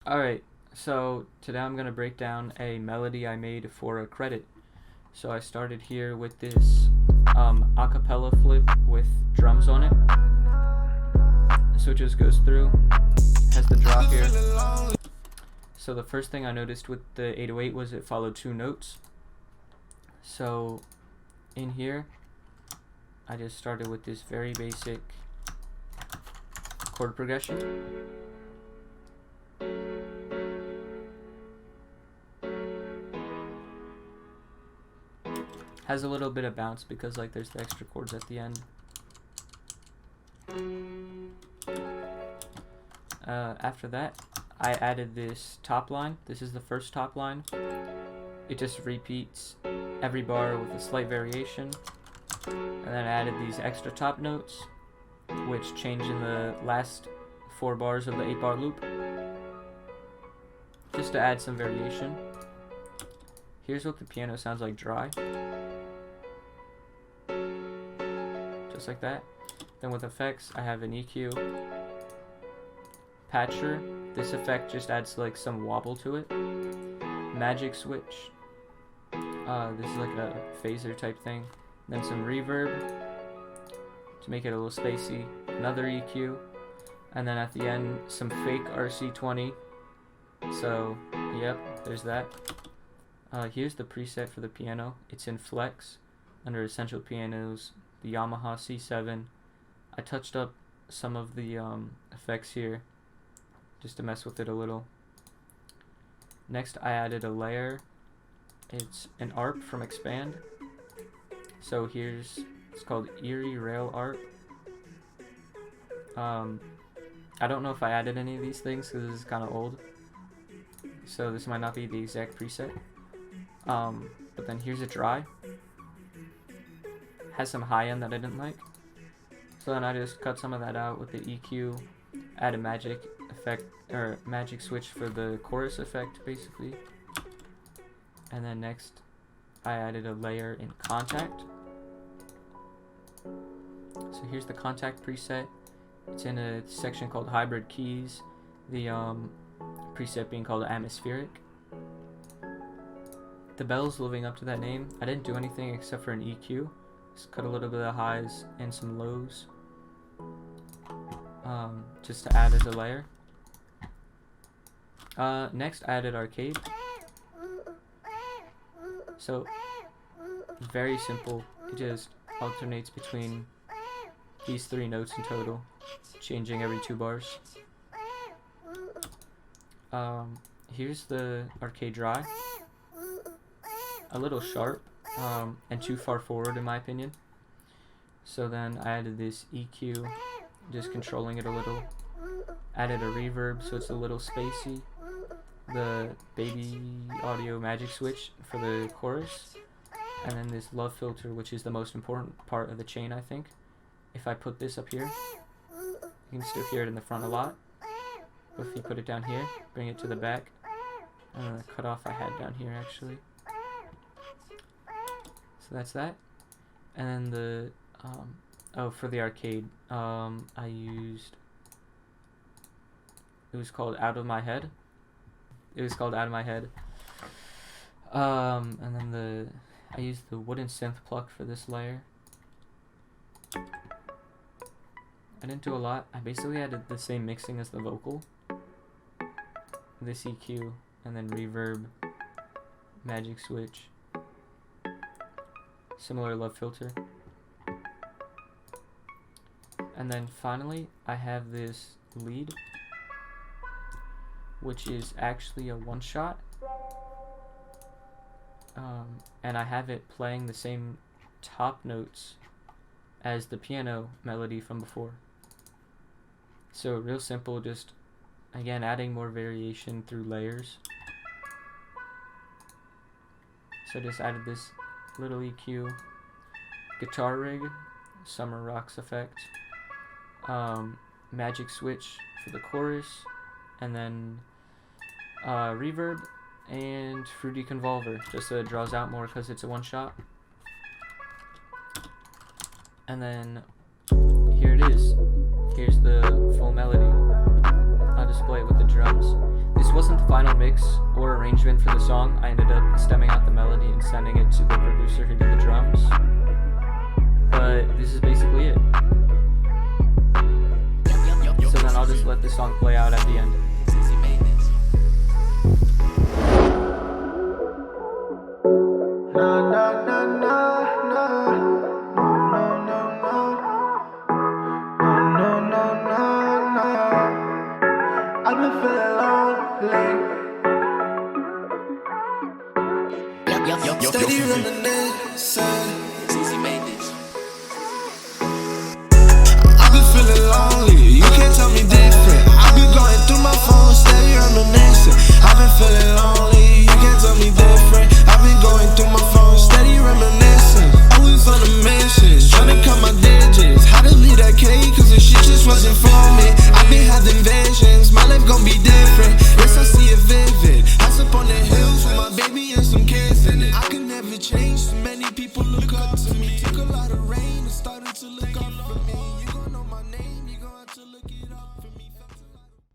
Alright, so today I'm going to break down a melody I made for a credit. So I started here with this acapella flip with drums on it. So it just goes through, has the drop here. So the first thing I noticed with the 808 was it followed two notes. So in here, I just started with this very basic chord progression. Has a little bit of bounce because like there's the extra chords at the end. After that, I added this top line. This is the first top line. It just repeats every bar with a slight variation. And then I added these extra top notes, which change in the last 4 bars of the 8-bar loop, just to add some variation. Here's what the piano sounds like dry. Just like that. Then with effects, I have an EQ, patcher. This effect just adds like some wobble to it. Magic switch. This is like a phaser type thing. Then some reverb to make it a little spacey. Another EQ, and then at the end some fake RC20. So yep, there's that. Here's the preset for the piano. It's in Flex under Essential Pianos, the Yamaha C7. I touched up some of the effects here just to mess with it a little. Next I added a layer. It's an ARP from Expand. So it's called Eerie Rail ARP. I don't know if I added any of these things because this is kind of old, so this might not be the exact preset. But then here's a dry. Has some high end that I didn't like, so then I just cut some of that out with the EQ, add a magic effect or magic switch for the chorus effect basically. And then next I added a layer in Contact. So here's the Contact preset. It's in a section called Hybrid Keys, the preset being called Atmospheric. The bell's living up to that name. I didn't do anything except for an EQ. Just cut a little bit of highs and some lows, just to add as a layer. Next I added Arcade. So very simple. It just alternates between these 3 notes in total, changing every 2 bars. Here's the Arcade dry. A little sharp and too far forward in my opinion. So then I added this EQ, just controlling it a little. Added a reverb so it's a little spacey. The baby audio magic switch for the chorus. And then this love filter, which is the most important part of the chain, I think. If I put this up here, you can still hear it in the front a lot. But if you put it down here, bring it to the back. The cutoff I had down here actually. So that's that. And then the for the Arcade, I used, it was called Out of My Head. And then I used the wooden synth pluck for this layer. I didn't do a lot. I basically added the same mixing as the vocal. This EQ, and then reverb, magic switch, similar love filter. And then finally I have this lead, which is actually a one-shot. And I have it playing the same top notes as the piano melody from before. So real simple, just again adding more variation through layers. So just added this little EQ, guitar rig, Summer Rocks effect, magic switch for the chorus, and then reverb and Fruity Convolver, just so it draws out more because it's a one-shot. And then here it is. Here's the full melody. I'll display it with the drums. This wasn't final mix or arrangement for the song, I ended up stemming out the melody and sending it to the producer who did the drums. But this is basically it. So then I'll just let the song play out at the end. I've been feeling lonely. Steady reminiscing. I've been feeling lonely. You can't tell me different. I've been going through my phone, steady reminiscing. I've been feeling lonely. You can't tell me different. I've been going through my phone, steady reminiscing. Always on a mission, trying to count my digits. How to leave that cake, cause the shit just wasn't for me. I've been having visions, my life gon' be different. Yes, I see it vivid. House up on the hills with my baby and some kids in it. I can never change, so many people